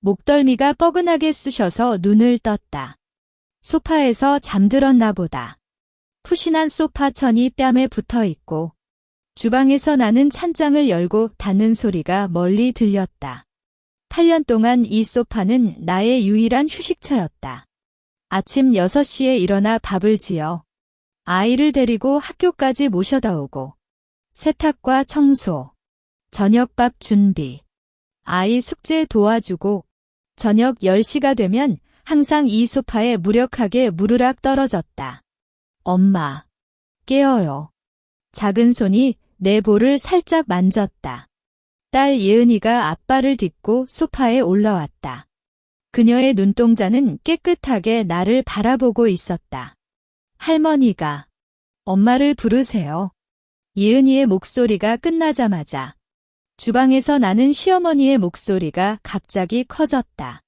목덜미가 뻐근하게 쑤셔서 눈을 떴다. 소파에서 잠들었나 보다. 푸신한 소파 천이 뺨에 붙어 있고 주방에서 나는 찬장을 열고 닫는 소리가 멀리 들렸다. 8년 동안 이 소파는 나의 유일한 휴식처였다. 아침 6시에 일어나 밥을 지어 아이를 데리고 학교까지 모셔다 오고 세탁과 청소, 저녁밥 준비, 아이 숙제 도와주고 저녁 10시가 되면 항상 이 소파에 무력하게 무르락 떨어졌다. 엄마, 깨어요. 작은 손이 내 볼을 살짝 만졌다. 딸 예은이가 아빠를 딛고 소파에 올라왔다. 그녀의 눈동자는 깨끗하게 나를 바라보고 있었다. 할머니가 엄마를 부르세요. 예은이의 목소리가 끝나자마자 주방에서 나는 시어머니의 목소리가 갑자기 커졌다.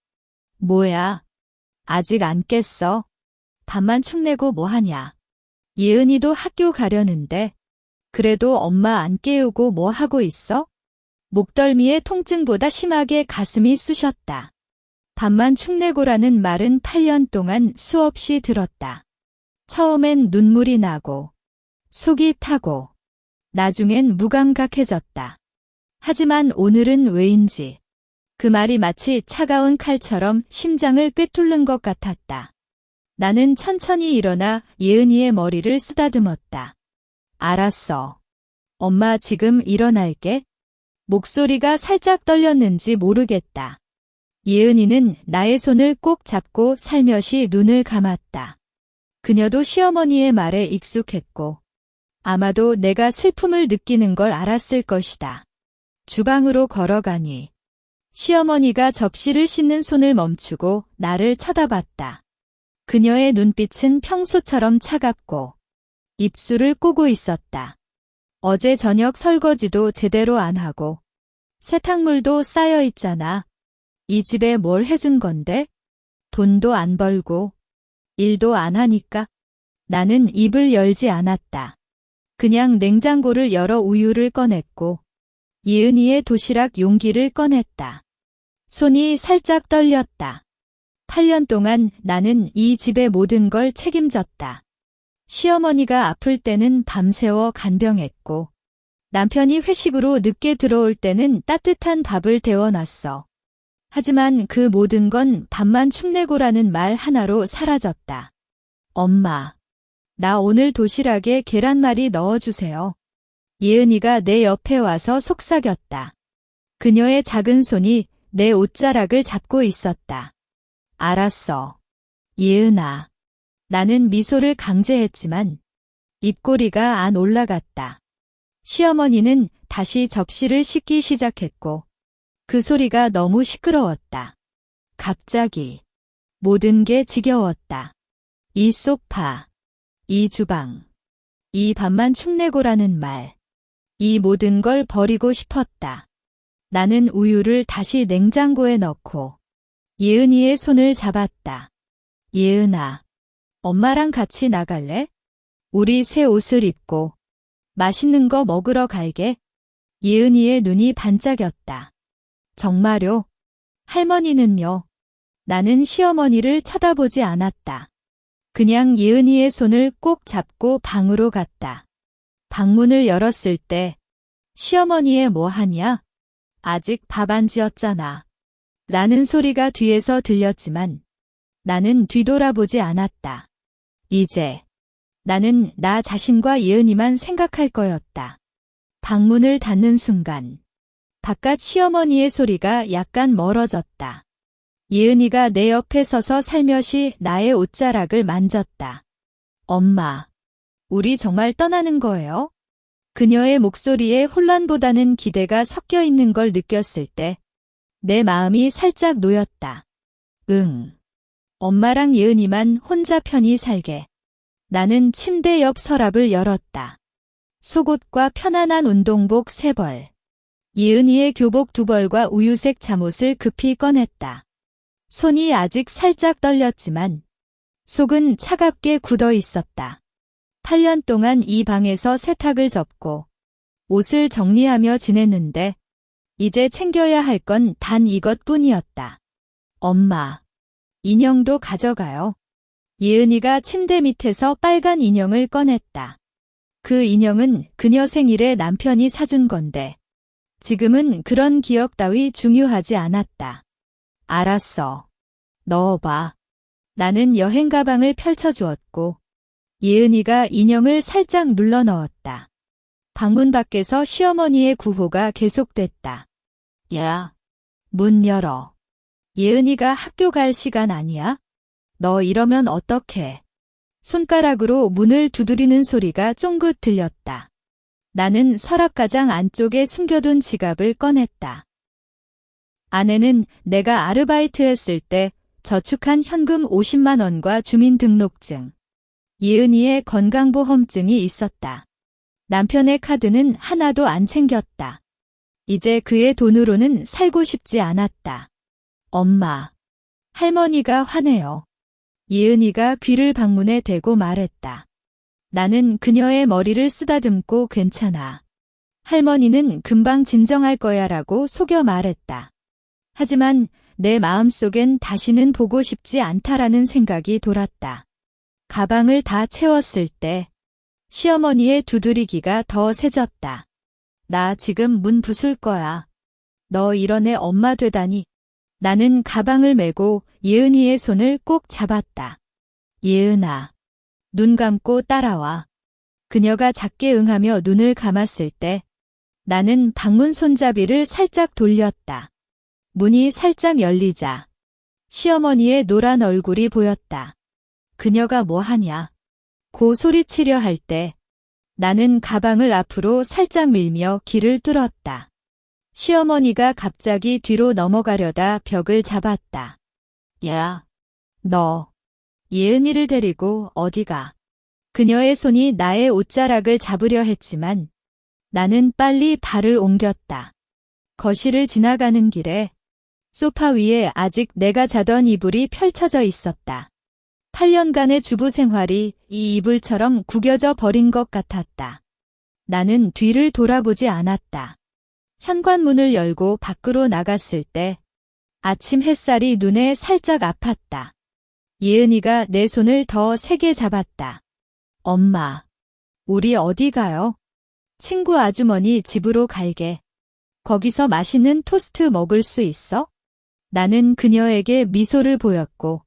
뭐야? 아직 안 깼어? 밤만 축내고 뭐하냐? 예은이도 학교 가려는데 그래도 엄마 안 깨우고 뭐 하고 있어? 목덜미의 통증보다 심하게 가슴이 쑤셨다. 밤만 축내고라는 말은 8년 동안 수없이 들었다. 처음엔 눈물이 나고 속이 타고 나중엔 무감각해졌다. 하지만 오늘은 왜인지 그 말이 마치 차가운 칼처럼 심장을 꿰뚫는 것 같았다. 나는 천천히 일어나 예은이의 머리를 쓰다듬었다. 알았어. 엄마 지금 일어날게. 목소리가 살짝 떨렸는지 모르겠다. 예은이는 나의 손을 꼭 잡고 살며시 눈을 감았다. 그녀도 시어머니의 말에 익숙했고 아마도 내가 슬픔을 느끼는 걸 알았을 것이다. 주방으로 걸어가니 시어머니가 접시를 씻는 손을 멈추고 나를 쳐다봤다. 그녀의 눈빛은 평소처럼 차갑고 입술을 꼬고 있었다. 어제 저녁 설거지도 제대로 안 하고 세탁물도 쌓여 있잖아. 이 집에 뭘 해준 건데? 돈도 안 벌고 일도 안 하니까. 나는 입을 열지 않았다. 그냥 냉장고를 열어 우유를 꺼냈고 예은이의 도시락 용기를 꺼냈다. 손이 살짝 떨렸다. 8년 동안 나는 이 집의 모든 걸 책임졌다. 시어머니가 아플 때는 밤새워 간병했고 남편이 회식으로 늦게 들어올 때는 따뜻한 밥을 데워놨어. 하지만 그 모든 건 밥만 축내고라는 말 하나로 사라졌다. 엄마, 나 오늘 도시락에 계란말이 넣어주세요. 예은이가 내 옆에 와서 속삭였다. 그녀의 작은 손이 내 옷자락을 잡고 있었다. 알았어. 예은아. 나는 미소를 강제했지만 입꼬리가 안 올라갔다. 시어머니는 다시 접시를 씻기 시작했고 그 소리가 너무 시끄러웠다. 갑자기 모든 게 지겨웠다. 이 소파, 이 주방, 이 밥만 축내고라는 말, 이 모든 걸 버리고 싶었다. 나는 우유를 다시 냉장고에 넣고 예은이의 손을 잡았다. 예은아, 엄마랑 같이 나갈래? 우리 새 옷을 입고 맛있는 거 먹으러 갈게. 예은이의 눈이 반짝였다. 정말요? 할머니는요? 나는 시어머니를 쳐다보지 않았다. 그냥 예은이의 손을 꼭 잡고 방으로 갔다. 방문을 열었을 때 시어머니의 뭐 하냐? 아직 밥 안 지었잖아. 라는 소리가 뒤에서 들렸지만 나는 뒤돌아보지 않았다. 이제 나는 나 자신과 예은이만 생각할 거였다. 방문을 닫는 순간 바깥 시어머니의 소리가 약간 멀어졌다. 예은이가 내 옆에 서서 살며시 나의 옷자락을 만졌다. 엄마, 우리 정말 떠나는 거예요? 그녀의 목소리에 혼란보다는 기대가 섞여 있는 걸 느꼈을 때 내 마음이 살짝 놓였다. 응. 엄마랑 예은이만 혼자 편히 살게. 나는 침대 옆 서랍을 열었다. 속옷과 편안한 운동복 3벌, 예은이의 교복 2벌과 우유색 잠옷을 급히 꺼냈다. 손이 아직 살짝 떨렸지만 속은 차갑게 굳어 있었다. 8년 동안 이 방에서 세탁을 접고 옷을 정리하며 지냈는데 이제 챙겨야 할 건 단 이것뿐이었다. 엄마, 인형도 가져가요. 예은이가 침대 밑에서 빨간 인형을 꺼냈다. 그 인형은 그녀 생일에 남편이 사준 건데 지금은 그런 기억 따위 중요하지 않았다. 알았어. 넣어봐. 나는 여행 가방을 펼쳐주었고 예은이가 인형을 살짝 눌러 넣었다. 방문 밖에서 시어머니의 구호가 계속됐다. 야, 문 열어. 예은이가 학교 갈 시간 아니야? 너 이러면 어떡해? 손가락으로 문을 두드리는 소리가 쫑긋 들렸다. 나는 서랍가장 안쪽에 숨겨둔 지갑을 꺼냈다. 안에는 내가 아르바이트했을 때 저축한 현금 50만 원과 주민등록증, 예은이의 건강보험증이 있었다. 남편의 카드는 하나도 안 챙겼다. 이제 그의 돈으로는 살고 싶지 않았다. 엄마, 할머니가 화내요. 예은이가 귀를 방문에 대고 말했다. 나는 그녀의 머리를 쓰다듬고 괜찮아. 할머니는 금방 진정할 거야 라고 속여 말했다. 하지만 내 마음속엔 다시는 보고 싶지 않다라는 생각이 돌았다. 가방을 다 채웠을 때 시어머니의 두드리기가 더 세졌다. 나 지금 문 부술 거야. 너 이런 애 엄마 되다니. 나는 가방을 메고 예은이의 손을 꼭 잡았다. 예은아, 눈 감고 따라와. 그녀가 작게 응하며 눈을 감았을 때 나는 방문 손잡이를 살짝 돌렸다. 문이 살짝 열리자 시어머니의 노란 얼굴이 보였다. 그녀가 뭐 하냐? 고 소리치려 할 때 나는 가방을 앞으로 살짝 밀며 길을 뚫었다. 시어머니가 갑자기 뒤로 넘어가려다 벽을 잡았다. 야, 너 예은이를 데리고 어디 가? 그녀의 손이 나의 옷자락을 잡으려 했지만 나는 빨리 발을 옮겼다. 거실을 지나가는 길에 소파 위에 아직 내가 자던 이불이 펼쳐져 있었다. 8년간의 주부 생활이 이 이불처럼 구겨져 버린 것 같았다. 나는 뒤를 돌아보지 않았다. 현관문을 열고 밖으로 나갔을 때 아침 햇살이 눈에 살짝 아팠다. 예은이가 내 손을 더 세게 잡았다. 엄마, 우리 어디 가요? 친구 아주머니 집으로 갈게. 거기서 맛있는 토스트 먹을 수 있어? 나는 그녀에게 미소를 보였고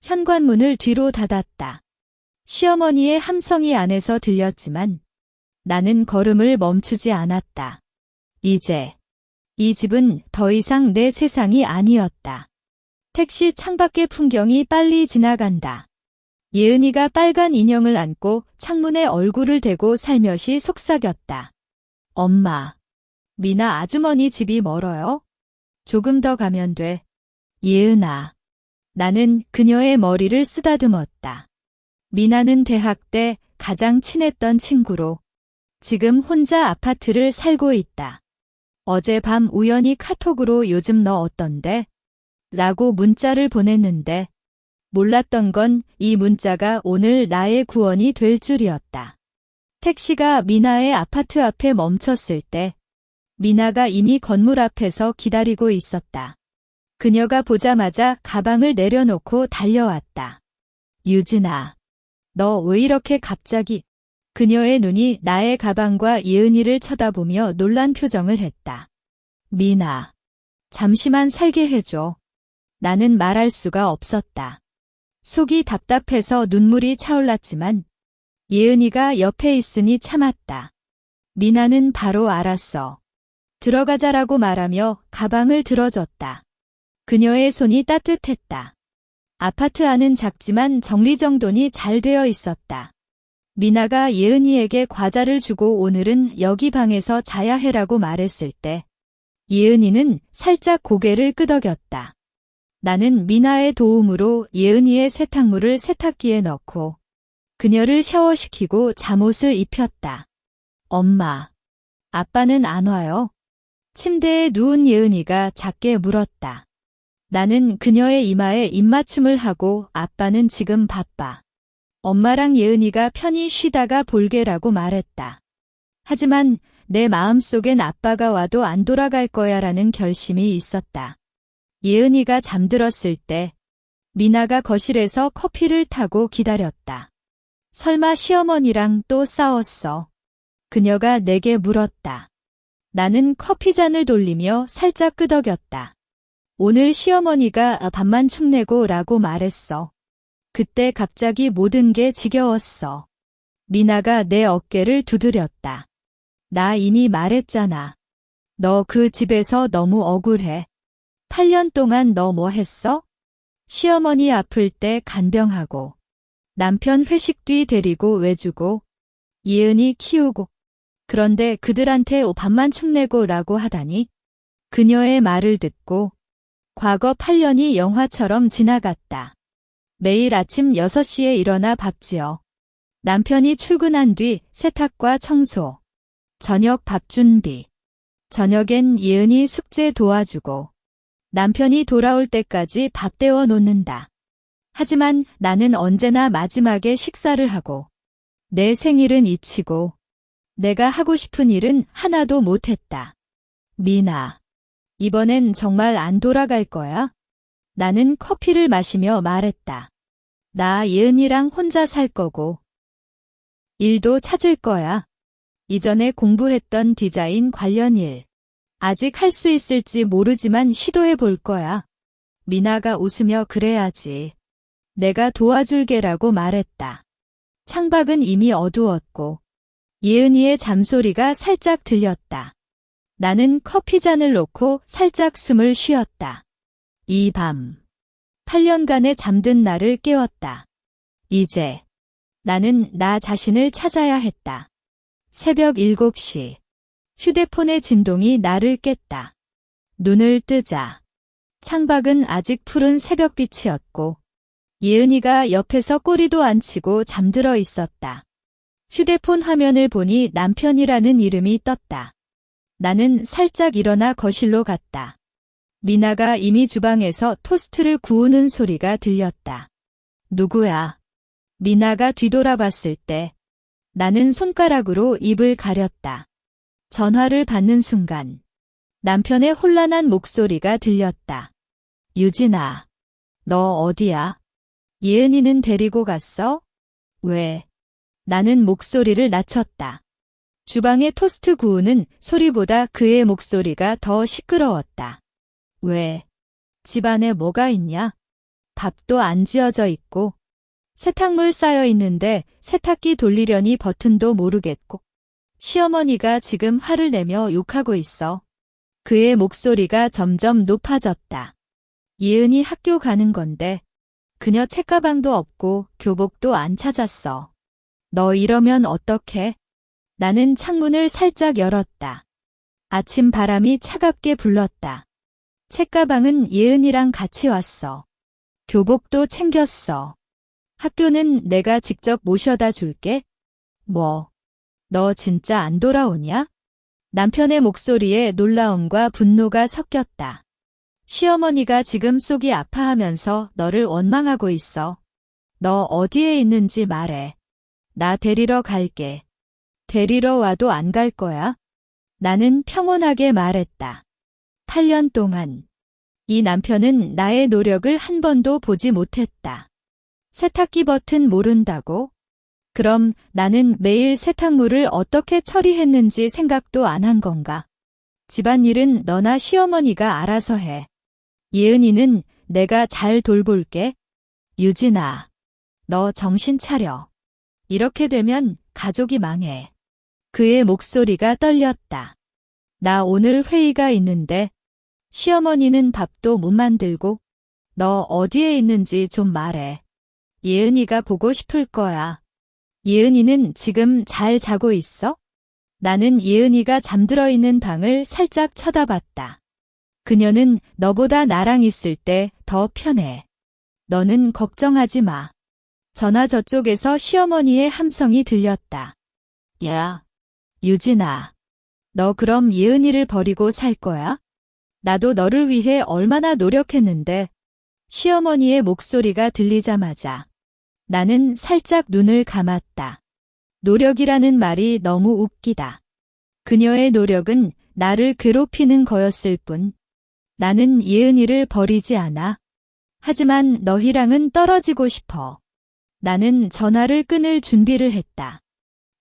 현관문을 뒤로 닫았다. 시어머니의 함성이 안에서 들렸지만 나는 걸음을 멈추지 않았다. 이제 이 집은 더 이상 내 세상이 아니었다. 택시 창밖의 풍경이 빨리 지나간다. 예은이가 빨간 인형을 안고 창문에 얼굴을 대고 살며시 속삭였다. 엄마, 미나 아주머니 집이 멀어요? 조금 더 가면 돼. 예은아. 나는 그녀의 머리를 쓰다듬었다. 미나는 대학 때 가장 친했던 친구로 지금 혼자 아파트를 살고 있다. 어젯밤 우연히 카톡으로 요즘 너 어떤데? 라고 문자를 보냈는데 몰랐던 건 이 문자가 오늘 나의 구원이 될 줄이었다. 택시가 미나의 아파트 앞에 멈췄을 때 미나가 이미 건물 앞에서 기다리고 있었다. 그녀가 보자마자 가방을 내려놓고 달려왔다. 유진아, 너 왜 이렇게 갑자기? 그녀의 눈이 나의 가방과 예은이를 쳐다보며 놀란 표정을 했다. 미나, 잠시만 살게 해줘. 나는 말할 수가 없었다. 속이 답답해서 눈물이 차올랐지만 예은이가 옆에 있으니 참았다. 미나는 바로 알았어. 들어가자라고 말하며 가방을 들어줬다. 그녀의 손이 따뜻했다. 아파트 안은 작지만 정리정돈이 잘 되어 있었다. 미나가 예은이에게 과자를 주고 오늘은 여기 방에서 자야 해라고 말했을 때 예은이는 살짝 고개를 끄덕였다. 나는 미나의 도움으로 예은이의 세탁물을 세탁기에 넣고 그녀를 샤워시키고 잠옷을 입혔다. 엄마, 아빠는 안 와요? 침대에 누운 예은이가 작게 물었다. 나는 그녀의 이마에 입맞춤을 하고 아빠는 지금 바빠. 엄마랑 예은이가 편히 쉬다가 볼게라고 말했다. 하지만 내 마음속엔 아빠가 와도 안 돌아갈 거야라는 결심이 있었다. 예은이가 잠들었을 때 미나가 거실에서 커피를 타고 기다렸다. 설마 시어머니랑 또 싸웠어? 그녀가 내게 물었다. 나는 커피잔을 돌리며 살짝 끄덕였다. 오늘 시어머니가 밥만 축내고 라고 말했어. 그때 갑자기 모든 게 지겨웠어. 미나가 내 어깨를 두드렸다. 나 이미 말했잖아. 너 그 집에서 너무 억울해. 8년 동안 너 뭐 했어? 시어머니 아플 때 간병하고, 남편 회식 뒤 데리고 외주고, 예은이 키우고, 그런데 그들한테 밥만 축내고 라고 하다니. 그녀의 말을 듣고 과거 8년이 영화처럼 지나갔다. 매일 아침 6시에 일어나 밥 지어. 남편이 출근한 뒤 세탁과 청소. 저녁 밥 준비. 저녁엔 예은이 숙제 도와주고. 남편이 돌아올 때까지 밥 데워 놓는다. 하지만 나는 언제나 마지막에 식사를 하고 내 생일은 잊히고 내가 하고 싶은 일은 하나도 못했다. 미나, 이번엔 정말 안 돌아갈 거야? 나는 커피를 마시며 말했다. 나 예은이랑 혼자 살 거고 일도 찾을 거야. 이전에 공부했던 디자인 관련 일. 아직 할 수 있을지 모르지만 시도해 볼 거야. 미나가 웃으며 그래야지. 내가 도와줄게라고 말했다. 창밖은 이미 어두웠고 예은이의 잠소리가 살짝 들렸다. 나는 커피잔을 놓고 살짝 숨을 쉬었다. 이 밤, 8년간의 잠든 나를 깨웠다. 이제 나는 나 자신을 찾아야 했다. 새벽 7시. 휴대폰의 진동이 나를 깼다. 눈을 뜨자. 창밖은 아직 푸른 새벽빛이었고 예은이가 옆에서 꼬리도 안 치고 잠들어 있었다. 휴대폰 화면을 보니 남편이라는 이름이 떴다. 나는 살짝 일어나 거실로 갔다. 미나가 이미 주방에서 토스트를 구우는 소리가 들렸다. 누구야? 미나가 뒤돌아봤을 때 나는 손가락으로 입을 가렸다. 전화를 받는 순간 남편의 혼란한 목소리가 들렸다. 유진아, 너 어디야? 예은이는 데리고 갔어? 왜? 나는 목소리를 낮췄다. 주방의 토스트 구우는 소리보다 그의 목소리가 더 시끄러웠다. 왜? 집안에 뭐가 있냐? 밥도 안 지어져 있고 세탁물 쌓여 있는데 세탁기 돌리려니 버튼도 모르겠고 시어머니가 지금 화를 내며 욕하고 있어. 그의 목소리가 점점 높아졌다. 예은이 학교 가는 건데 그녀 책가방도 없고 교복도 안 찾았어. 너 이러면 어떡해? 나는 창문을 살짝 열었다. 아침 바람이 차갑게 불렀다. 책가방은 예은이랑 같이 왔어. 교복도 챙겼어. 학교는 내가 직접 모셔다 줄게. 뭐, 너 진짜 안 돌아오냐? 남편의 목소리에 놀라움과 분노가 섞였다. 시어머니가 지금 속이 아파하면서 너를 원망하고 있어. 너 어디에 있는지 말해. 나 데리러 갈게. 데리러 와도 안 갈 거야? 나는 평온하게 말했다. 8년 동안 이 남편은 나의 노력을 한 번도 보지 못했다. 세탁기 버튼 모른다고? 그럼 나는 매일 세탁물을 어떻게 처리했는지 생각도 안 한 건가? 집안일은 너나 시어머니가 알아서 해. 예은이는 내가 잘 돌볼게. 유진아, 너 정신 차려. 이렇게 되면 가족이 망해. 그의 목소리가 떨렸다. 나 오늘 회의가 있는데 시어머니는 밥도 못 만들고 너 어디에 있는지 좀 말해. 예은이가 보고 싶을 거야. 예은이는 지금 잘 자고 있어? 나는 예은이가 잠들어 있는 방을 살짝 쳐다봤다. 그녀는 너보다 나랑 있을 때 더 편해. 너는 걱정하지 마. 전화 저쪽에서 시어머니의 함성이 들렸다. 야, 유진아. 너 그럼 예은이를 버리고 살 거야? 나도 너를 위해 얼마나 노력했는데. 시어머니의 목소리가 들리자마자 나는 살짝 눈을 감았다. 노력이라는 말이 너무 웃기다. 그녀의 노력은 나를 괴롭히는 거였을 뿐 나는 예은이를 버리지 않아. 하지만 너희랑은 떨어지고 싶어. 나는 전화를 끊을 준비를 했다.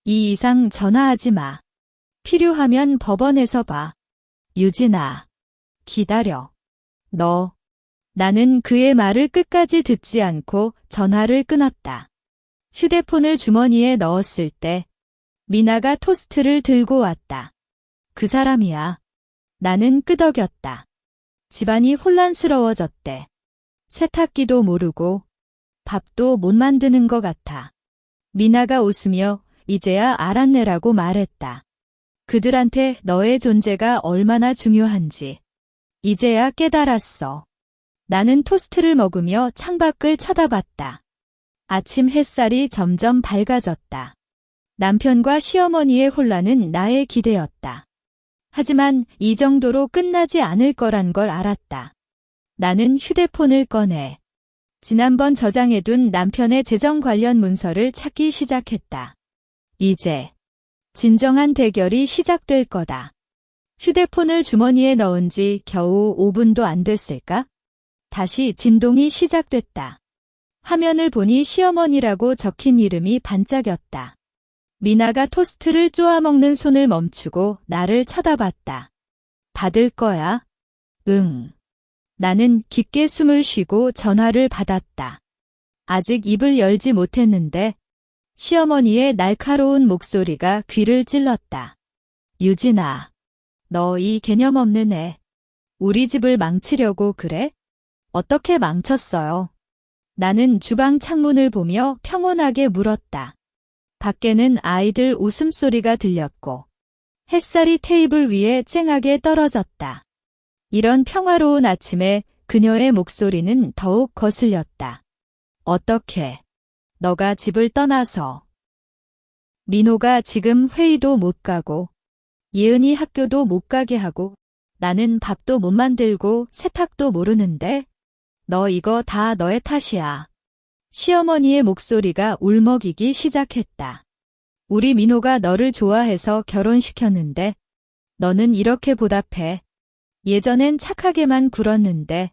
이 이상 전화하지 마. 필요하면 법원에서 봐. 유진아, 기다려. 나는 그의 말을 끝까지 듣지 않고 전화를 끊었다. 휴대폰을 주머니에 넣었을 때 미나가 토스트를 들고 왔다. 그 사람이야. 나는 끄덕였다. 집안이 혼란스러워졌대. 세탁기도 모르고 밥도 못 만드는 것 같아. 미나가 웃으며 이제야 알았네라고 말했다. 그들한테 너의 존재가 얼마나 중요한지 이제야 깨달았어. 나는 토스트를 먹으며 창밖을 쳐다봤다. 아침 햇살이 점점 밝아졌다. 남편과 시어머니의 혼란은 나의 기대였다. 하지만 이 정도로 끝나지 않을 거란 걸 알았다. 나는 휴대폰을 꺼내 지난번 저장해둔 남편의 재정 관련 문서를 찾기 시작했다. 이제 진정한 대결이 시작될 거다. 휴대폰을 주머니에 넣은 지 겨우 5분도 안 됐을까? 다시 진동이 시작됐다. 화면을 보니 시어머니라고 적힌 이름이 반짝였다. 미나가 토스트를 쪼아먹는 손을 멈추고 나를 쳐다봤다. 받을 거야? 응. 나는 깊게 숨을 쉬고 전화를 받았다. 아직 입을 열지 못했는데 시어머니의 날카로운 목소리가 귀를 찔렀다. 유진아, 너 이 개념 없는 애. 우리 집을 망치려고 그래? 어떻게 망쳤어요? 나는 주방 창문을 보며 평온하게 물었다. 밖에는 아이들 웃음소리가 들렸고 햇살이 테이블 위에 쨍하게 떨어졌다. 이런 평화로운 아침에 그녀의 목소리는 더욱 거슬렸다. 어떻게? 너가 집을 떠나서. 민호가 지금 회의도 못 가고 예은이 학교도 못 가게 하고 나는 밥도 못 만들고 세탁도 모르는데 너 이거 다 너의 탓이야. 시어머니의 목소리가 울먹이기 시작했다. 우리 민호가 너를 좋아해서 결혼시켰는데 너는 이렇게 보답해. 예전엔 착하게만 굴었는데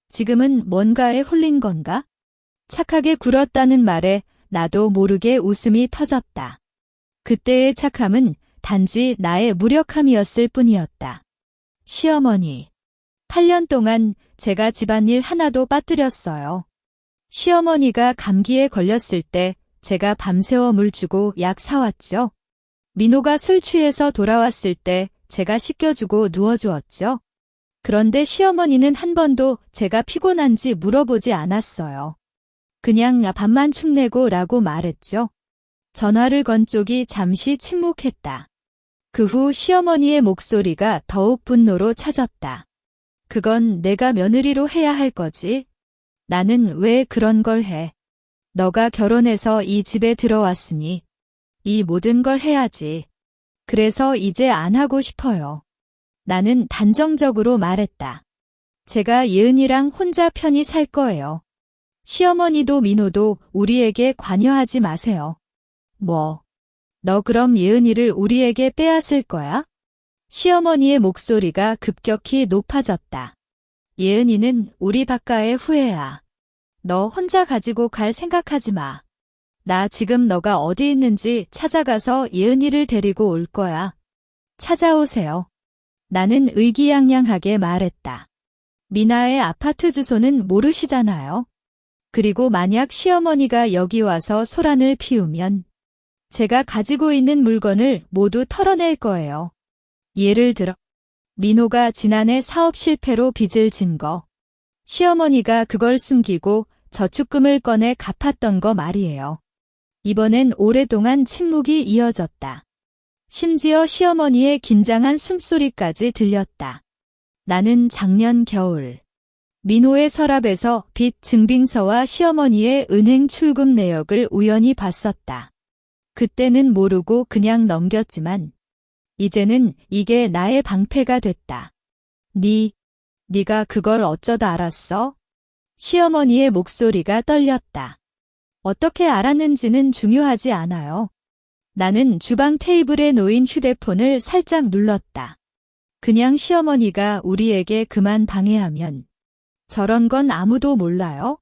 지금은 뭔가에 홀린 건가? 착하게 굴었다는 말에 나도 모르게 웃음이 터졌다. 그때의 착함은 단지 나의 무력함이었을 뿐이었다. 시어머니, 8년 동안 제가 집안일 하나도 빠뜨렸어요. 시어머니가 감기에 걸렸을 때 제가 밤새워 물 주고 약 사왔죠. 민호가 술 취해서 돌아왔을 때 제가 씻겨주고 누워주었죠. 그런데 시어머니는 한 번도 제가 피곤한지 물어보지 않았어요. 그냥 밥만 축내고 라고 말했죠. 전화를 건 쪽이 잠시 침묵했다. 그 후 시어머니의 목소리가 더욱 분노로 차졌다. 그건 내가 며느리로 해야 할 거지. 나는 왜 그런 걸 해? 너가 결혼해서 이 집에 들어왔으니 이 모든 걸 해야지. 그래서 이제 안 하고 싶어요. 나는 단정적으로 말했다. 제가 예은이랑 혼자 편히 살 거예요. 시어머니도 민호도 우리에게 관여하지 마세요. 뭐? 너 그럼 예은이를 우리에게 빼앗을 거야? 시어머니의 목소리가 급격히 높아졌다. 예은이는 우리 박가의 후예야. 너 혼자 가지고 갈 생각하지 마. 나 지금 너가 어디 있는지 찾아가서 예은이를 데리고 올 거야. 찾아오세요. 나는 의기양양하게 말했다. 미나의 아파트 주소는 모르시잖아요. 그리고 만약 시어머니가 여기 와서 소란을 피우면 제가 가지고 있는 물건을 모두 털어낼 거예요. 예를 들어 민호가 지난해 사업 실패로 빚을 진 거, 시어머니가 그걸 숨기고 저축금을 꺼내 갚았던 거 말이에요. 이번엔 오랫동안 침묵이 이어졌다. 심지어 시어머니의 긴장한 숨소리까지 들렸다. 나는 작년 겨울 민호의 서랍에서 빚 증빙서와 시어머니의 은행 출금 내역을 우연히 봤었다. 그때는 모르고 그냥 넘겼지만 이제는 이게 나의 방패가 됐다. 네가 그걸 어쩌다 알았어? 시어머니의 목소리가 떨렸다. 어떻게 알았는지는 중요하지 않아요. 나는 주방 테이블에 놓인 휴대폰을 살짝 눌렀다. 그냥 시어머니가 우리에게 그만 방해하면 저런 건 아무도 몰라요?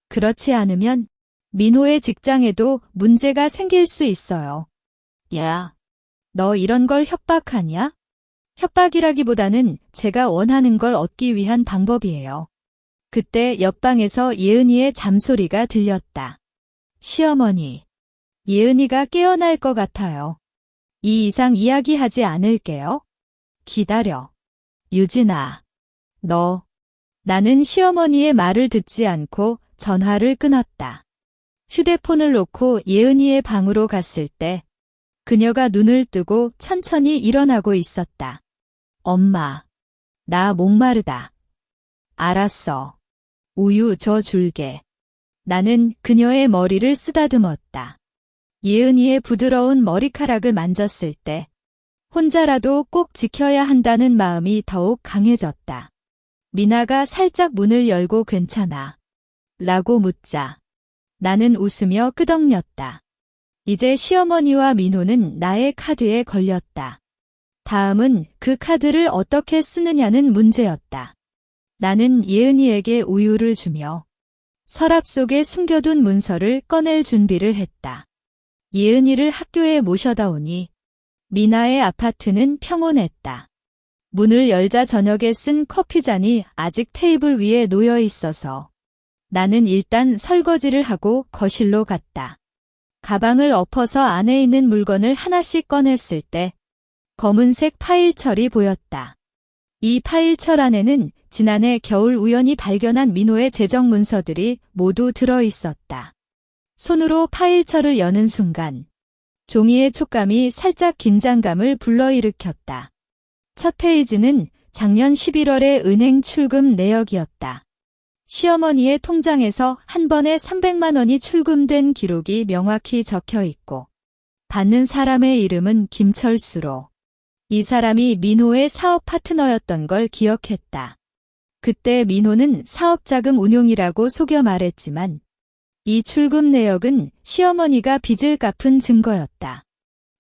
그렇지 않으면 민호의 직장에도 문제가 생길 수 있어요. 야, 너 이런 걸 협박하냐? 협박이라기보다는 제가 원하는 걸 얻기 위한 방법이에요. 그때 옆방에서 예은이의 잠소리가 들렸다. 시어머니, 예은이가 깨어날 것 같아요. 이 이상 이야기하지 않을게요. 기다려. 유진아, 나는 시어머니의 말을 듣지 않고 전화를 끊었다. 휴대폰을 놓고 예은이의 방으로 갔을 때 그녀가 눈을 뜨고 천천히 일어나고 있었다. 엄마, 나 목마르다. 알았어. 우유 저 줄게. 나는 그녀의 머리를 쓰다듬었다. 예은이의 부드러운 머리카락을 만졌을 때 혼자라도 꼭 지켜야 한다는 마음이 더욱 강해졌다. 미나가 살짝 문을 열고 괜찮아? 라고 묻자 나는 웃으며 끄덕였다. 이제 시어머니와 민호는 나의 카드에 걸렸다. 다음은 그 카드를 어떻게 쓰느냐는 문제였다. 나는 예은이에게 우유를 주며 서랍 속에 숨겨둔 문서를 꺼낼 준비를 했다. 예은이를 학교에 모셔다 오니 미나의 아파트는 평온했다. 문을 열자 저녁에 쓴 커피잔이 아직 테이블 위에 놓여 있어서 나는 일단 설거지를 하고 거실로 갔다. 가방을 엎어서 안에 있는 물건을 하나씩 꺼냈을 때 검은색 파일철이 보였다. 이 파일철 안에는 지난해 겨울 우연히 발견한 민호의 재정 문서들이 모두 들어 있었다. 손으로 파일철을 여는 순간 종이의 촉감이 살짝 긴장감을 불러일으켰다. 첫 페이지는 작년 11월의 은행 출금 내역이었다. 시어머니의 통장에서 한 번에 300만 원이 출금된 기록이 명확히 적혀 있고 받는 사람의 이름은 김철수로 이 사람이 민호의 사업 파트너였던 걸 기억했다. 그때 민호는 사업자금 운용이라고 속여 말했지만 이 출금 내역은 시어머니가 빚을 갚은 증거였다.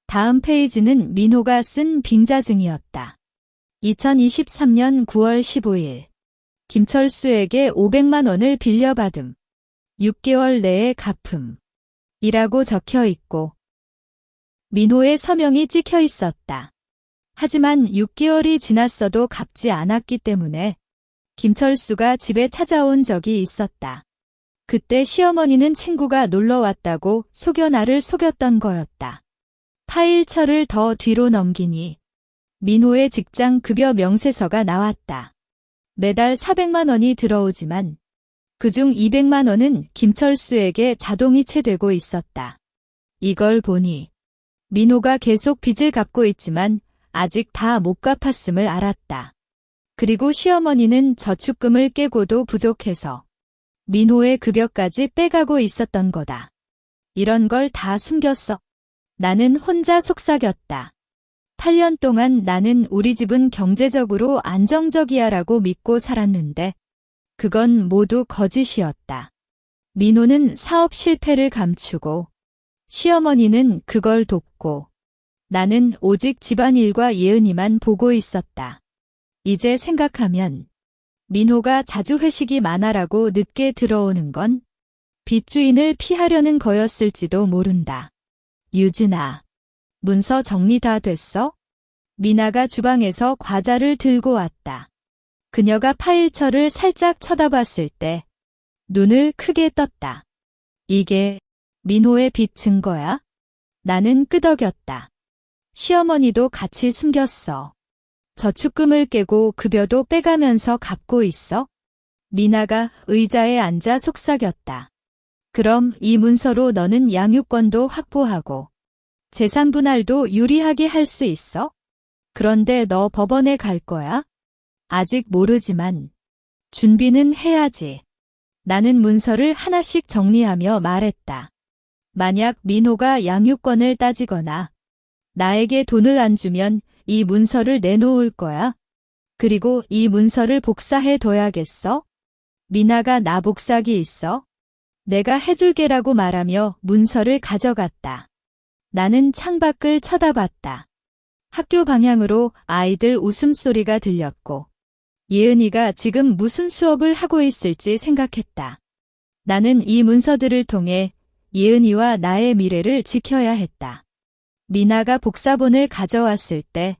다음 페이지는 민호가 쓴 빙자증이었다. 2023년 9월 15일 김철수에게 500만 원을 빌려받음. 6개월 내에 갚음. 이라고 적혀 있고 민호의 서명이 찍혀 있었다. 하지만 6개월이 지났어도 갚지 않았기 때문에 김철수가 집에 찾아온 적이 있었다. 그때 시어머니는 친구가 놀러 왔다고 속여 나를 속였던 거였다. 파일철을 더 뒤로 넘기니 민호의 직장 급여 명세서가 나왔다. 매달 400만 원이 들어오지만 그중 200만 원은 김철수에게 자동이체되고 있었다. 이걸 보니 민호가 계속 빚을 갚고 있지만 아직 다 못 갚았음을 알았다. 그리고 시어머니는 저축금을 깨고도 부족해서 민호의 급여까지 빼가고 있었던 거다. 이런 걸 다 숨겼어. 나는 혼자 속삭였다. 8년 동안 나는 우리 집은 경제적으로 안정적이야 라고 믿고 살았는데 그건 모두 거짓이었다. 민호는 사업 실패를 감추고 시어머니는 그걸 돕고 나는 오직 집안일과 예은이만 보고 있었다. 이제 생각하면 민호가 자주 회식이 많아라고 늦게 들어오는 건 빚주인을 피하려는 거였을지도 모른다. 유진아, 문서 정리 다 됐어? 미나가 주방에서 과자를 들고 왔다. 그녀가 파일철을 살짝 쳐다봤을 때 눈을 크게 떴다. 이게 민호의 빚 증거야? 나는 끄덕였다. 시어머니도 같이 숨겼어. 저축금을 깨고 급여도 빼가면서 갚고 있어? 미나가 의자에 앉아 속삭였다. 그럼 이 문서로 너는 양육권도 확보하고 재산 분할도 유리하게 할 수 있어? 그런데 너 법원에 갈 거야? 아직 모르지만 준비는 해야지. 나는 문서를 하나씩 정리하며 말했다. 만약 민호가 양육권을 따지거나 나에게 돈을 안 주면 이 문서를 내놓을 거야? 그리고 이 문서를 복사해 둬야겠어? 미나가 나 복사기 있어? 내가 해줄게라고 말하며 문서를 가져갔다. 나는 창밖을 쳐다봤다. 학교 방향으로 아이들 웃음소리가 들렸고 예은이가 지금 무슨 수업을 하고 있을지 생각했다. 나는 이 문서들을 통해 예은이와 나의 미래를 지켜야 했다. 미나가 복사본을 가져왔을 때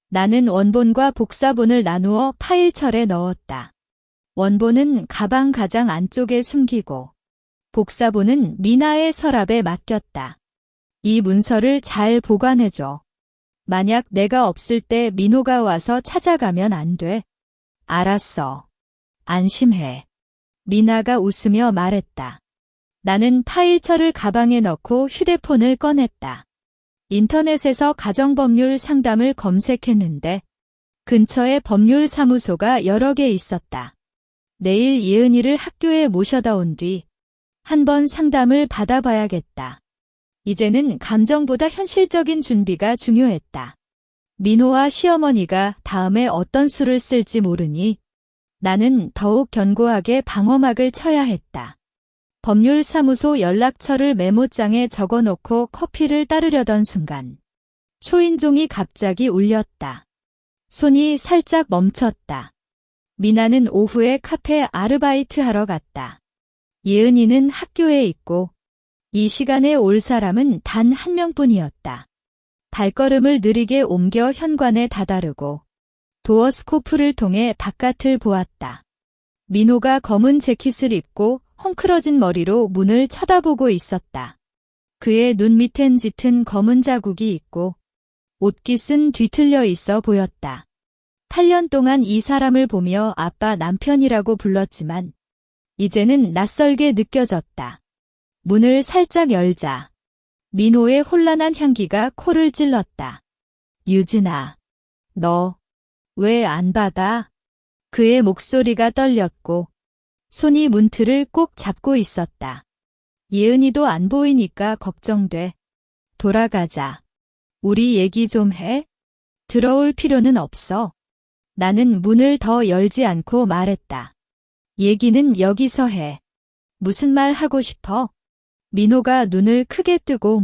나는 원본과 복사본을 나누어 파일철에 넣었다. 원본은 가방 가장 안쪽에 숨기고 복사본은 미나의 서랍에 맡겼다. 이 문서를 잘 보관해줘. 만약 내가 없을 때 민호가 와서 찾아가면 안 돼. 알았어. 안심해. 미나가 웃으며 말했다. 나는 파일철을 가방에 넣고 휴대폰을 꺼냈다. 인터넷에서 가정법률 상담을 검색했는데 근처에 법률사무소가 여러 개 있었다. 내일 예은이를 학교에 모셔다 온 뒤 한번 상담을 받아봐야겠다. 이제는 감정보다 현실적인 준비가 중요했다. 민호와 시어머니가 다음에 어떤 수를 쓸지 모르니 나는 더욱 견고하게 방어막을 쳐야 했다. 법률사무소 연락처를 메모장에 적어놓고 커피를 따르려던 순간 초인종이 갑자기 울렸다. 손이 살짝 멈췄다. 미나는 오후에 카페 아르바이트 하러 갔다. 예은이는 학교에 있고 이 시간에 올 사람은 단 한 명뿐이었다. 발걸음을 느리게 옮겨 현관에 다다르고 도어스코프를 통해 바깥을 보았다. 민호가 검은 재킷을 입고 헝클어진 머리로 문을 쳐다보고 있었다. 그의 눈 밑엔 짙은 검은 자국이 있고 옷깃은 뒤틀려 있어 보였다. 8년 동안 이 사람을 보며 아빠 남편이라고 불렀지만 이제는 낯설게 느껴졌다. 문을 살짝 열자 민호의 혼란한 향기가 코를 찔렀다. 유진아, 너 왜 안 받아? 그의 목소리가 떨렸고 손이 문틀을 꼭 잡고 있었다. 예은이도 안 보이니까 걱정돼. 돌아가자. 우리 얘기 좀 해. 들어올 필요는 없어. 나는 문을 더 열지 않고 말했다. 얘기는 여기서 해. 무슨 말 하고 싶어? 민호가 눈을 크게 뜨고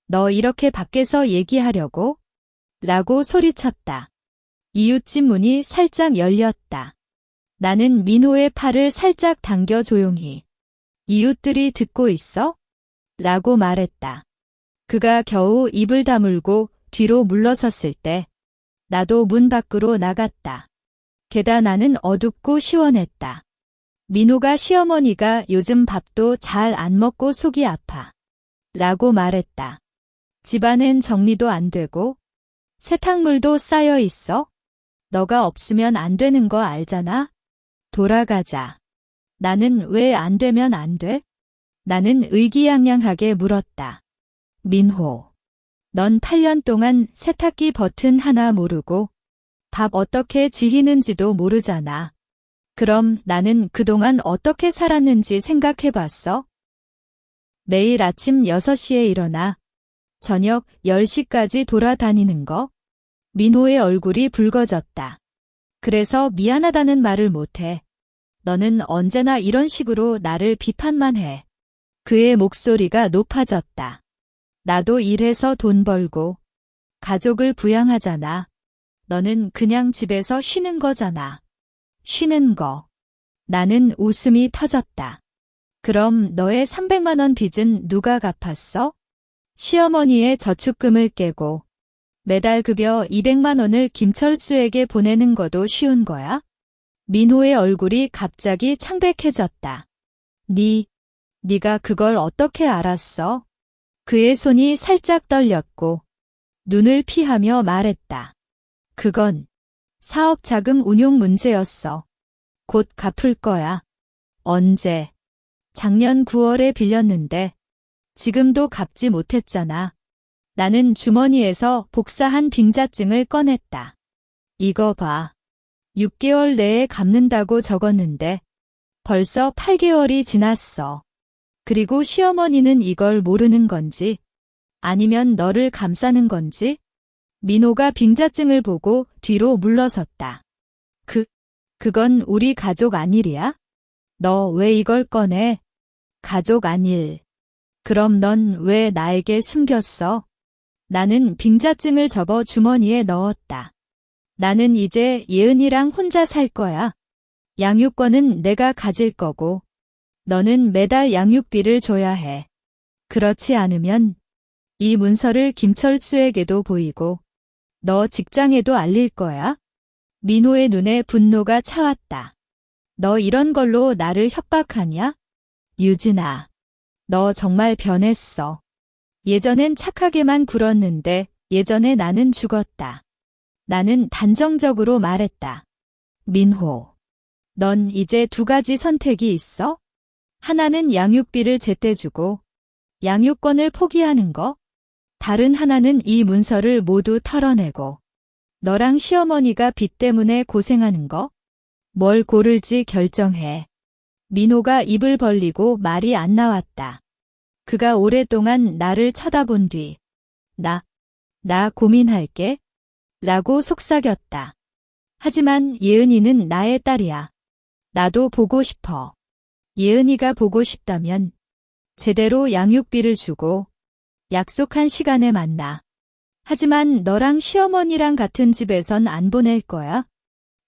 너 이렇게 밖에서 얘기하려고? 라고 소리쳤다. 이웃집 문이 살짝 열렸다. 나는 민호의 팔을 살짝 당겨 조용히 이웃들이 듣고 있어? 라고 말했다. 그가 겨우 입을 다물고 뒤로 물러섰을 때 나도 문 밖으로 나갔다. 계단 안은 어둡고 시원했다. 민호가 시어머니가 요즘 밥도 잘 안 먹고 속이 아파. 라고 말했다. 집안엔 정리도 안 되고 세탁물도 쌓여 있어. 너가 없으면 안 되는 거 알잖아? 돌아가자. 나는 왜 안 되면 안 돼? 나는 의기양양하게 물었다. 민호, 넌 8년 동안 세탁기 버튼 하나 모르고 밥 어떻게 지히는지도 모르잖아. 그럼 나는 그동안 어떻게 살았는지 생각해봤어? 매일 아침 6시에 일어나 저녁 10시까지 돌아다니는 거? 민호의 얼굴이 붉어졌다. 그래서 미안하다는 말을 못해. 너는 언제나 이런 식으로 나를 비판만 해. 그의 목소리가 높아졌다. 나도 일해서 돈 벌고 가족을 부양하잖아. 너는 그냥 집에서 쉬는 거잖아. 쉬는 거. 나는 웃음이 터졌다. 그럼 너의 300만 원 빚은 누가 갚았어? 시어머니의 저축금을 깨고 매달 급여 200만 원을 김철수에게 보내는 것도 쉬운 거야? 민호의 얼굴이 갑자기 창백해졌다. 네가 그걸 어떻게 알았어? 그의 손이 살짝 떨렸고 눈을 피하며 말했다. 그건 사업 자금 운용 문제였어. 곧 갚을 거야. 언제? 작년 9월에 빌렸는데 지금도 갚지 못했잖아. 나는 주머니에서 복사한 빙자증을 꺼냈다. 이거 봐. 6개월 내에 갚는다고 적었는데 벌써 8개월이 지났어. 그리고 시어머니는 이걸 모르는 건지 아니면 너를 감싸는 건지? 민호가 빙자증을 보고 뒤로 물러섰다. 그건 우리 가족 안일이야? 너 왜 이걸 꺼내? 가족 안일. 그럼 넌 왜 나에게 숨겼어? 나는 빙자증을 접어 주머니에 넣었다. 나는 이제 예은이랑 혼자 살 거야. 양육권은 내가 가질 거고, 너는 매달 양육비를 줘야 해. 그렇지 않으면 이 문서를 김철수에게도 보이고, 너 직장에도 알릴 거야. 민호의 눈에 분노가 차왔다. 너 이런 걸로 나를 협박하냐? 유진아, 너 정말 변했어. 예전엔 착하게만 굴었는데 예전에 나는 죽었다. 나는 단정적으로 말했다. 민호, 넌 이제 두 가지 선택이 있어? 하나는 양육비를 제때 주고 양육권을 포기하는 거. 다른 하나는 이 문서를 모두 털어내고 너랑 시어머니가 빚 때문에 고생하는 거. 뭘 고를지 결정해. 민호가 입을 벌리고 말이 안 나왔다. 그가 오랫동안 나를 쳐다본 뒤 나 고민할게 라고 속삭였다. 하지만 예은이는 나의 딸이야. 나도 보고 싶어. 예은이가 보고 싶다면 제대로 양육비를 주고 약속한 시간에 만나. 하지만 너랑 시어머니랑 같은 집에선 안 보낼 거야.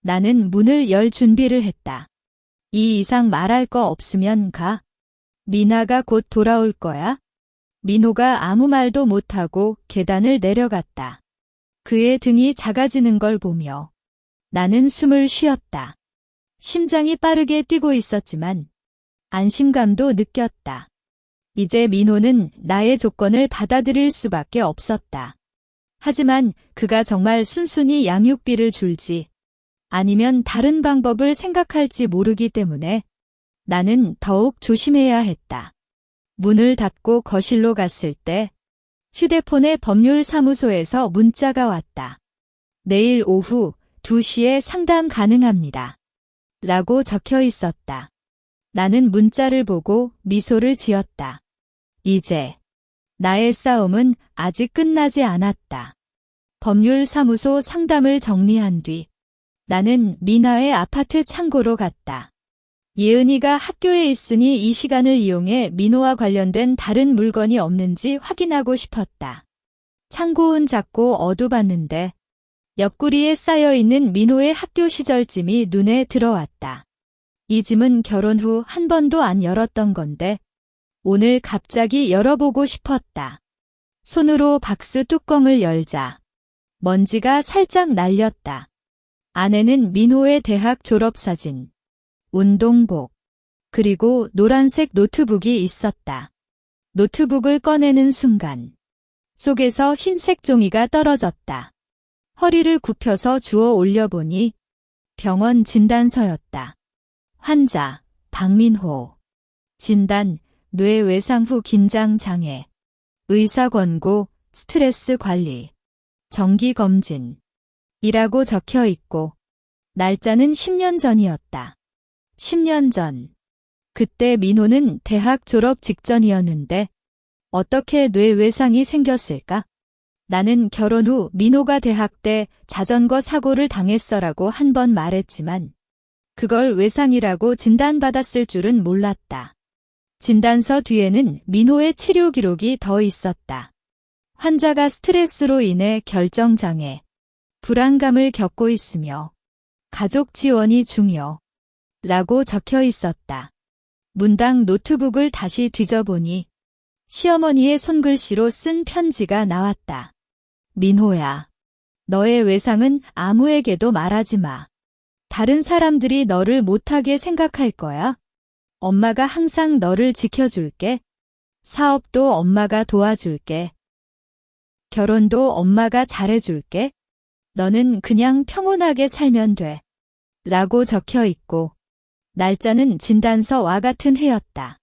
나는 문을 열 준비를 했다. 이 이상 말할 거 없으면 가. 미나가 곧 돌아올 거야. 민호가 아무 말도 못하고 계단을 내려갔다. 그의 등이 작아지는 걸 보며 나는 숨을 쉬었다. 심장이 빠르게 뛰고 있었지만 안심감도 느꼈다. 이제 민호는 나의 조건을 받아들일 수밖에 없었다. 하지만 그가 정말 순순히 양육비를 줄지 아니면 다른 방법을 생각할지 모르기 때문에 나는 더욱 조심해야 했다. 문을 닫고 거실로 갔을 때 휴대폰에 법률사무소에서 문자가 왔다. 내일 오후 2시에 상담 가능합니다. 라고 적혀 있었다. 나는 문자를 보고 미소를 지었다. 이제 나의 싸움은 아직 끝나지 않았다. 법률사무소 상담을 정리한 뒤 나는 미나의 아파트 창고로 갔다. 예은이가 학교에 있으니 이 시간을 이용해 민호와 관련된 다른 물건이 없는지 확인하고 싶었다. 창고는 작고 어두웠는데 옆구리에 쌓여있는 민호의 학교 시절 짐이 눈에 들어왔다. 이 짐은 결혼 후 한 번도 안 열었던 건데 오늘 갑자기 열어보고 싶었다. 손으로 박스 뚜껑을 열자 먼지가 살짝 날렸다. 안에는 민호의 대학 졸업사진, 운동복, 그리고 노란색 노트북이 있었다. 노트북을 꺼내는 순간 속에서 흰색 종이가 떨어졌다. 허리를 굽혀서 주워 올려보니 병원 진단서였다. 환자, 박민호. 진단, 뇌외상 후 긴장장애. 의사 권고, 스트레스 관리. 정기검진. 이라고 적혀 있고, 날짜는 10년 전이었다. 10년 전. 그때 민호는 대학 졸업 직전이었는데, 어떻게 뇌외상이 생겼을까? 나는 결혼 후 민호가 대학 때 자전거 사고를 당했어라고 한 번 말했지만, 그걸 외상이라고 진단받았을 줄은 몰랐다. 진단서 뒤에는 민호의 치료 기록이 더 있었다. 환자가 스트레스로 인해 결정장애, 불안감을 겪고 있으며 가족 지원이 중요. 라고 적혀 있었다. 문당 노트북을 다시 뒤져보니 시어머니의 손글씨로 쓴 편지가 나왔다. 민호야, 너의 외상은 아무에게도 말하지 마. 다른 사람들이 너를 못하게 생각할 거야. 엄마가 항상 너를 지켜줄게. 사업도 엄마가 도와줄게. 결혼도 엄마가 잘해줄게. 너는 그냥 평온하게 살면 돼. 라고 적혀 있고, 날짜는 진단서와 같은 해였다.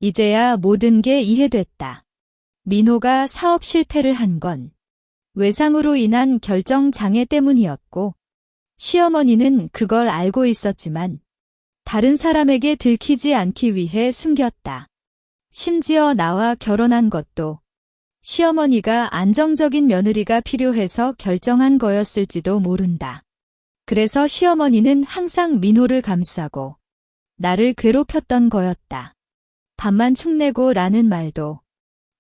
이제야 모든 게 이해됐다. 민호가 사업 실패를 한 건 외상으로 인한 결정장애 때문이었고, 시어머니는 그걸 알고 있었지만 다른 사람에게 들키지 않기 위해 숨겼다. 심지어 나와 결혼한 것도 시어머니가 안정적인 며느리가 필요해서 결정한 거였을지도 모른다. 그래서 시어머니는 항상 민호를 감싸고 나를 괴롭혔던 거였다. 밥만 축내고 라는 말도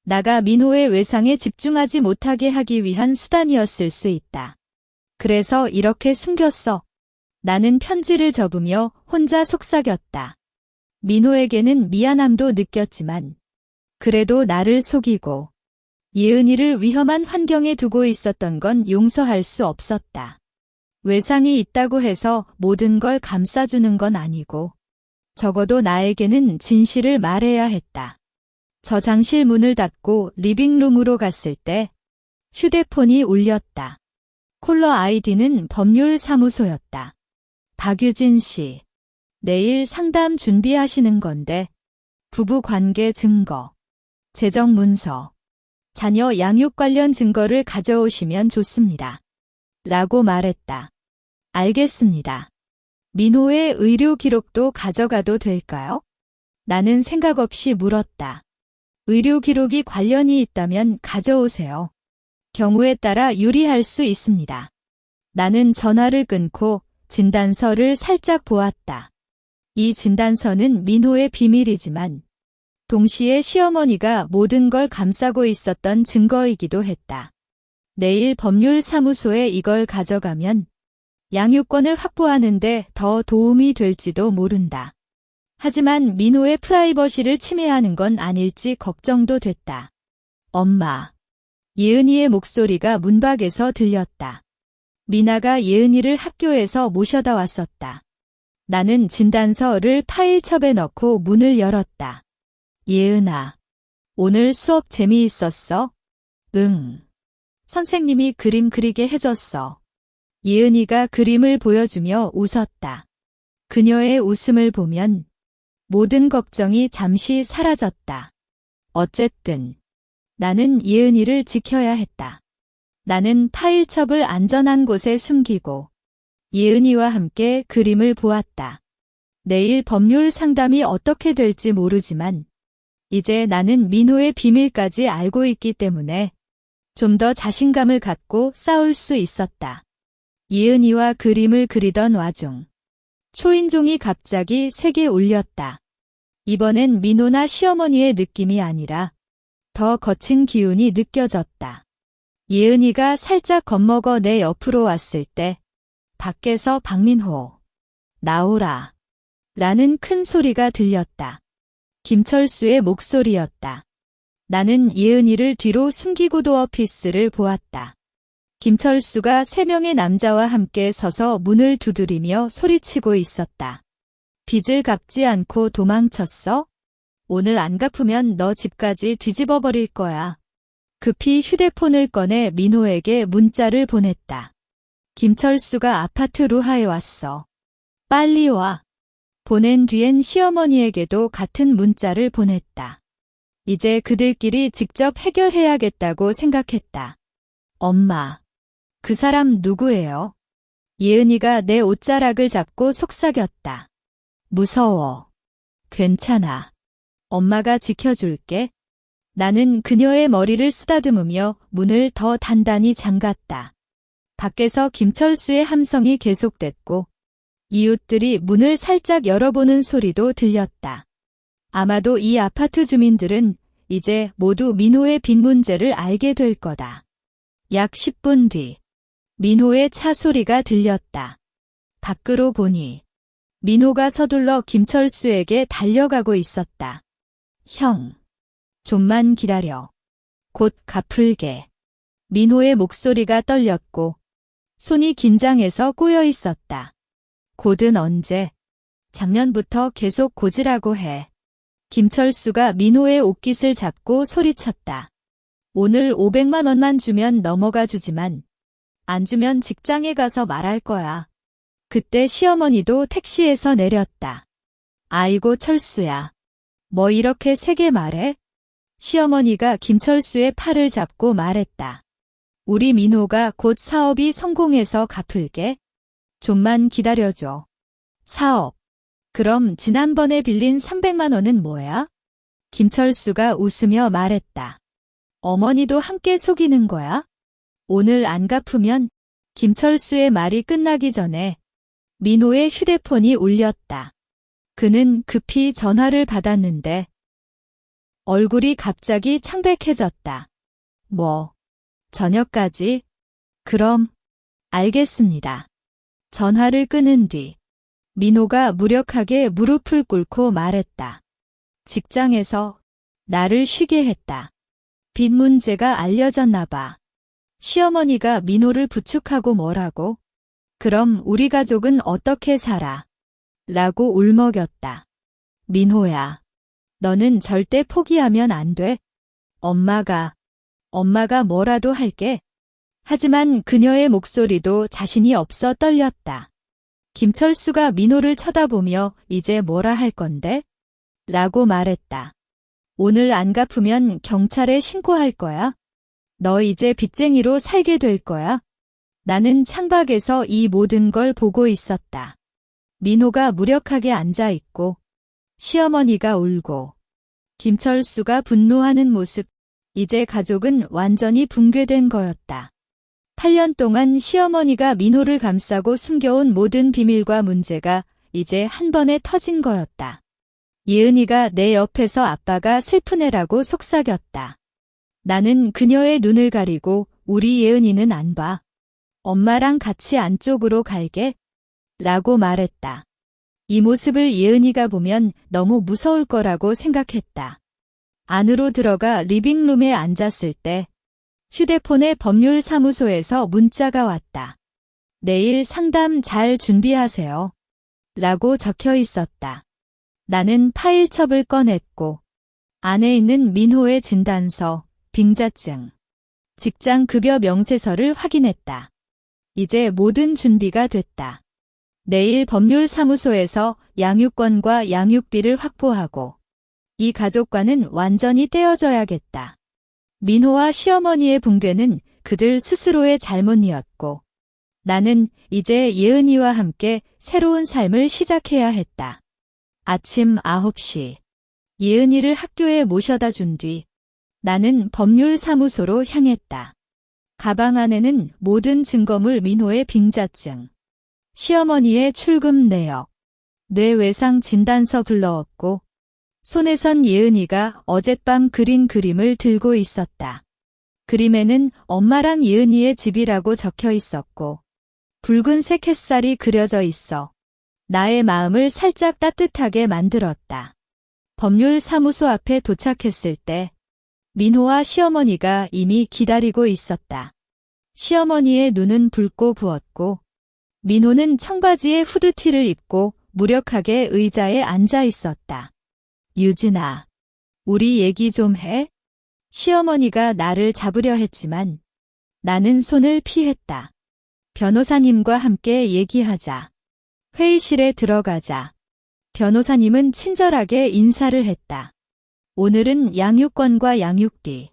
나가 민호의 외상에 집중하지 못하게 하기 위한 수단이었을 수 있다. 그래서 이렇게 숨겼어. 나는 편지를 접으며 혼자 속삭였다. 민호에게는 미안함도 느꼈지만 그래도 나를 속이고 예은이를 위험한 환경에 두고 있었던 건 용서할 수 없었다. 외상이 있다고 해서 모든 걸 감싸주는 건 아니고 적어도 나에게는 진실을 말해야 했다. 저장실 문을 닫고 리빙룸으로 갔을 때 휴대폰이 울렸다. 콜러 아이디는 법률사무소였다. 박유진 씨, 내일 상담 준비하시는 건데 부부관계 증거, 재정문서, 자녀 양육 관련 증거를 가져오시면 좋습니다. 라고 말했다. 알겠습니다. 민호의 의료 기록도 가져가도 될까요? 나는 생각 없이 물었다. 의료 기록이 관련이 있다면 가져오세요. 경우에 따라 유리할 수 있습니다. 나는 전화를 끊고 진단서를 살짝 보았다. 이 진단서는 민호의 비밀이지만 동시에 시어머니가 모든 걸 감싸고 있었던 증거이기도 했다. 내일 법률사무소에 이걸 가져가면 양육권을 확보하는데 더 도움이 될지도 모른다. 하지만 민호의 프라이버시를 침해하는 건 아닐지 걱정도 됐다. 엄마. 예은이의 목소리가 문 밖에서 들렸다. 미나가 예은이를 학교에서 모셔다 왔었다. 나는 진단서를 파일첩에 넣고 문을 열었다. 예은아, 오늘 수업 재미있었어? 응. 선생님이 그림 그리게 해줬어. 예은이가 그림을 보여주며 웃었다. 그녀의 웃음을 보면 모든 걱정이 잠시 사라졌다. 어쨌든 나는 예은이를 지켜야 했다. 나는 파일첩을 안전한 곳에 숨기고 예은이와 함께 그림을 보았다. 내일 법률 상담이 어떻게 될지 모르지만 이제 나는 민호의 비밀까지 알고 있기 때문에 좀 더 자신감을 갖고 싸울 수 있었다. 예은이와 그림을 그리던 와중 초인종이 갑자기 세게 울렸다. 이번엔 민호나 시어머니의 느낌이 아니라 더 거친 기운이 느껴졌다. 예은이가 살짝 겁먹어 내 옆으로 왔을 때 밖에서 박민호, 나오라 라는 큰 소리가 들렸다. 김철수의 목소리였다. 나는 예은이를 뒤로 숨기고 도어피스를 보았다. 김철수가 3명의 남자와 함께 서서 문을 두드리며 소리치고 있었다. 빚을 갚지 않고 도망쳤어? 오늘 안 갚으면 너 집까지 뒤집어 버릴 거야. 급히 휴대폰을 꺼내 민호에게 문자를 보냈다. 김철수가 아파트 루하에 왔어. 빨리 와. 보낸 뒤엔 시어머니에게도 같은 문자를 보냈다. 이제 그들끼리 직접 해결해야겠다고 생각했다. 엄마, 그 사람 누구예요? 예은이가 내 옷자락을 잡고 속삭였다. 무서워. 괜찮아. 엄마가 지켜줄게. 나는 그녀의 머리를 쓰다듬으며 문을 더 단단히 잠갔다. 밖에서 김철수의 함성이 계속됐고 이웃들이 문을 살짝 열어보는 소리도 들렸다. 아마도 이 아파트 주민들은 이제 모두 민호의 빚 문제를 알게 될 거다. 약 10분 뒤 민호의 차 소리가 들렸다. 밖으로 보니 민호가 서둘러 김철수에게 달려가고 있었다. 형, 좀만 기다려. 곧 갚을게. 민호의 목소리가 떨렸고 손이 긴장해서 꼬여 있었다. 곧은 언제? 작년부터 계속 고지라고 해. 김철수가 민호의 옷깃을 잡고 소리쳤다. 오늘 500만 원만 주면 넘어가 주지만 안 주면 직장에 가서 말할 거야. 그때 시어머니도 택시에서 내렸다. 아이고 철수야. 뭐 이렇게 세게 말해? 시어머니가 김철수의 팔을 잡고 말했다. 우리 민호가 곧 사업이 성공해서 갚을게. 좀만 기다려줘. 사업. 그럼 지난번에 빌린 300만 원은 뭐야? 김철수가 웃으며 말했다. 어머니도 함께 속이는 거야? 오늘 안 갚으면 김철수의 말이 끝나기 전에 민호의 휴대폰이 울렸다. 그는 급히 전화를 받았는데 얼굴이 갑자기 창백해졌다. 뭐, 저녁까지? 그럼, 알겠습니다. 전화를 끊은 뒤, 민호가 무력하게 무릎을 꿇고 말했다. 직장에서 나를 쉬게 했다. 빚 문제가 알려졌나 봐. 시어머니가 민호를 부축하고 뭐라고? 그럼 우리 가족은 어떻게 살아? 라고 울먹였다. 민호야, 너는 절대 포기하면 안 돼. 엄마가 뭐라도 할게. 하지만 그녀의 목소리도 자신이 없어 떨렸다. 김철수가 민호를 쳐다보며 이제 뭐라 할 건데? 라고 말했다. 오늘 안 갚으면 경찰에 신고할 거야. 너 이제 빚쟁이로 살게 될 거야. 나는 창밖에서 이 모든 걸 보고 있었다. 민호가 무력하게 앉아 있고, 시어머니가 울고, 김철수가 분노하는 모습, 이제 가족은 완전히 붕괴된 거였다. 8년 동안 시어머니가 민호를 감싸고 숨겨온 모든 비밀과 문제가 이제 한 번에 터진 거였다. 예은이가 내 옆에서 아빠가 슬픈 애라고 속삭였다. 나는 그녀의 눈을 가리고 우리 예은이는 안 봐. 엄마랑 같이 안쪽으로 갈게. 라고 말했다. 이 모습을 예은이가 보면 너무 무서울 거라고 생각했다. 안으로 들어가 리빙룸에 앉았을 때 휴대폰에 법률사무소에서 문자가 왔다. 내일 상담 잘 준비하세요. 라고 적혀 있었다. 나는 파일첩을 꺼냈고 안에 있는 민호의 진단서, 빙자증, 직장급여 명세서를 확인했다. 이제 모든 준비가 됐다. 내일 법률사무소에서 양육권과 양육비를 확보하고 이 가족과는 완전히 떼어져야겠다. 민호와 시어머니의 붕괴는 그들 스스로의 잘못이었고 나는 이제 예은이와 함께 새로운 삶을 시작해야 했다. 아침 9시 예은이를 학교에 모셔다 준 뒤 나는 법률사무소로 향했다. 가방 안에는 모든 증거물 민호의 빙자증, 시어머니의 출금 내역, 뇌외상 진단서 둘러왔고 손에선 예은이가 어젯밤 그린 그림을 들고 있었다. 그림에는 엄마랑 예은이의 집이라고 적혀 있었고 붉은색 햇살이 그려져 있어 나의 마음을 살짝 따뜻하게 만들었다. 법률사무소 앞에 도착했을 때 민호와 시어머니가 이미 기다리고 있었다. 시어머니의 눈은 붉고 부었고 민호는 청바지에 후드티를 입고 무력하게 의자에 앉아 있었다. 유진아, 우리 얘기 좀 해? 시어머니가 나를 잡으려 했지만 나는 손을 피했다. 변호사님과 함께 얘기하자. 회의실에 들어가자. 변호사님은 친절하게 인사를 했다. 오늘은 양육권과 양육비,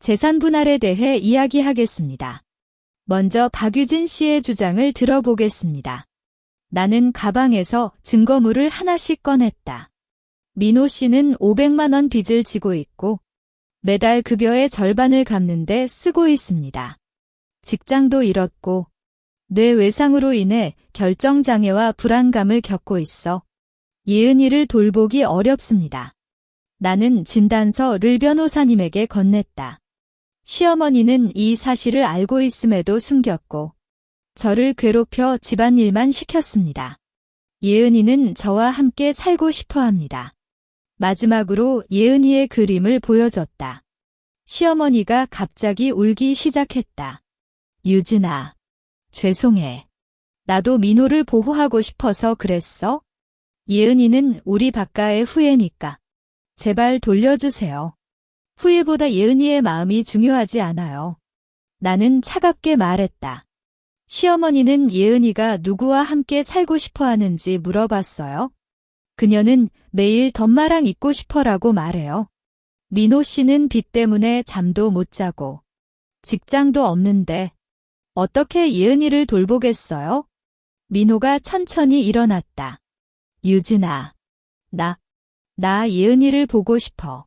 재산 분할에 대해 이야기하겠습니다. 먼저 박유진 씨의 주장을 들어보겠습니다. 나는 가방에서 증거물을 하나씩 꺼냈다. 민호 씨는 500만 원 빚을 지고 있고 매달 급여의 절반을 갚는데 쓰고 있습니다. 직장도 잃었고 뇌외상으로 인해 결정장애와 불안감을 겪고 있어 예은이를 돌보기 어렵습니다. 나는 진단서를 변호사님에게 건넸다. 시어머니는 이 사실을 알고 있음에도 숨겼고 저를 괴롭혀 집안일만 시켰습니다. 예은이는 저와 함께 살고 싶어 합니다. 마지막으로 예은이의 그림을 보여줬다. 시어머니가 갑자기 울기 시작했다. 유진아, 죄송해. 나도 민호를 보호하고 싶어서 그랬어. 예은이는 우리 박가의 후예니까. 제발 돌려주세요. 후예보다 예은이의 마음이 중요하지 않아요. 나는 차갑게 말했다. 시어머니는 예은이가 누구와 함께 살고 싶어 하는지 물어봤어요. 그녀는 매일 덤마랑 있고 싶어라고 말해요. 민호 씨는 빚 때문에 잠도 못 자고 직장도 없는데 어떻게 예은이를 돌보겠어요? 민호가 천천히 일어났다. 유진아, 나 예은이를 보고 싶어.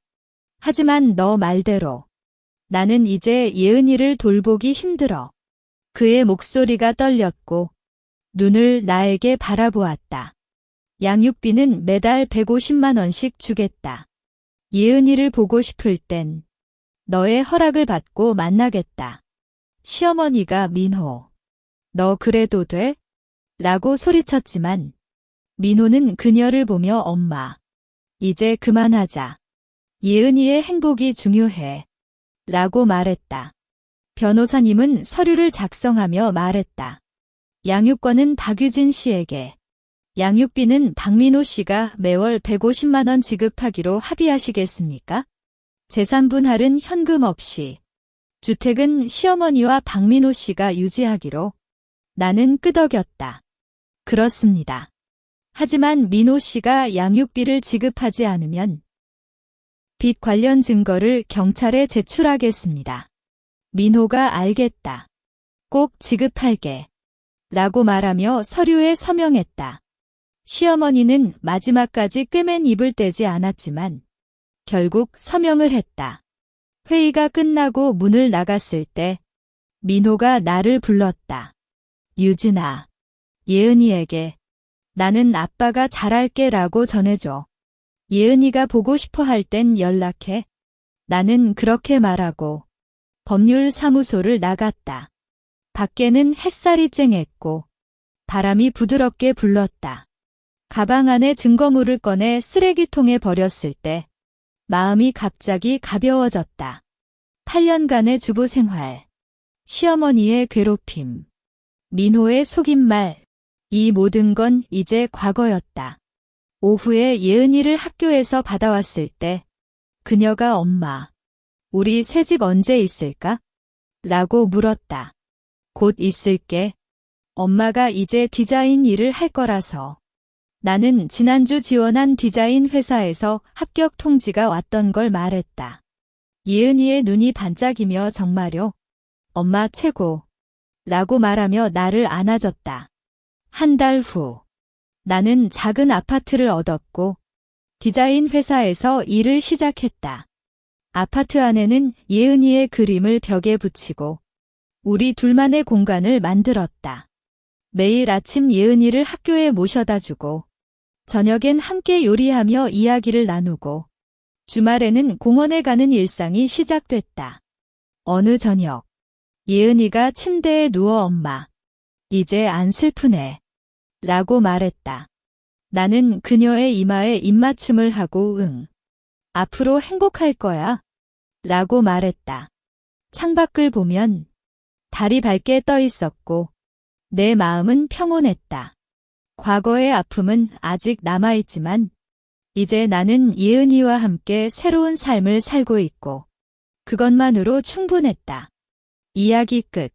하지만 너 말대로 나는 이제 예은이를 돌보기 힘들어. 그의 목소리가 떨렸고 눈을 나에게 바라보았다. 양육비는 매달 150만 원씩 주겠다. 예은이를 보고 싶을 땐 너의 허락을 받고 만나겠다. 시어머니가 민호, 너 그래도 돼? 라고 소리쳤지만 민호는 그녀를 보며 엄마, 이제 그만하자. 예은이의 행복이 중요해. 라고 말했다. 변호사님은 서류를 작성하며 말했다. 양육권은 박유진 씨에게, 양육비는 박민호 씨가 매월 150만 원 지급하기로 합의하시겠습니까? 재산 분할은 현금 없이, 주택은 시어머니와 박민호 씨가 유지하기로. 나는 끄덕였다. 그렇습니다. 하지만 민호 씨가 양육비를 지급하지 않으면 빚 관련 증거를 경찰에 제출하겠습니다. 민호가 알겠다. 꼭 지급할게. 라고 말하며 서류에 서명했다. 시어머니는 마지막까지 꿰맨 입을 떼지 않았지만 결국 서명을 했다. 회의가 끝나고 문을 나갔을 때 민호가 나를 불렀다. 유진아, 예은이에게 나는 아빠가 잘할게 라고 전해줘. 예은이가 보고 싶어 할 땐 연락해. 나는 그렇게 말하고 법률사무소를 나갔다. 밖에는 햇살이 쨍했고 바람이 부드럽게 불렀다. 가방 안에 증거물을 꺼내 쓰레기통에 버렸을 때 마음이 갑자기 가벼워졌다. 8년간의 주부 생활, 시어머니의 괴롭힘, 민호의 속임말, 이 모든 건 이제 과거였다. 오후에 예은이를 학교에서 받아왔을 때 그녀가 엄마, 우리 새집 언제 있을까? 라고 물었다. 곧 있을게. 엄마가 이제 디자인 일을 할 거라서. 나는 지난주 지원한 디자인 회사에서 합격 통지가 왔던 걸 말했다. 예은이의 눈이 반짝이며 정말요? 엄마 최고. 라고 말하며 나를 안아줬다. 한 달 후, 나는 작은 아파트를 얻었고 디자인 회사에서 일을 시작했다. 아파트 안에는 예은이의 그림을 벽에 붙이고 우리 둘만의 공간을 만들었다. 매일 아침 예은이를 학교에 모셔다 주고 저녁엔 함께 요리하며 이야기를 나누고 주말에는 공원에 가는 일상이 시작됐다. 어느 저녁 예은이가 침대에 누워 엄마, 이제 안 슬프네. 라고 말했다. 나는 그녀의 이마에 입맞춤을 하고 응. 앞으로 행복할 거야. 라고 말했다. 창밖을 보면 달이 밝게 떠 있었고 내 마음은 평온했다. 과거의 아픔은 아직 남아있지만 이제 나는 예은이와 함께 새로운 삶을 살고 있고 그것만으로 충분했다. 이야기 끝.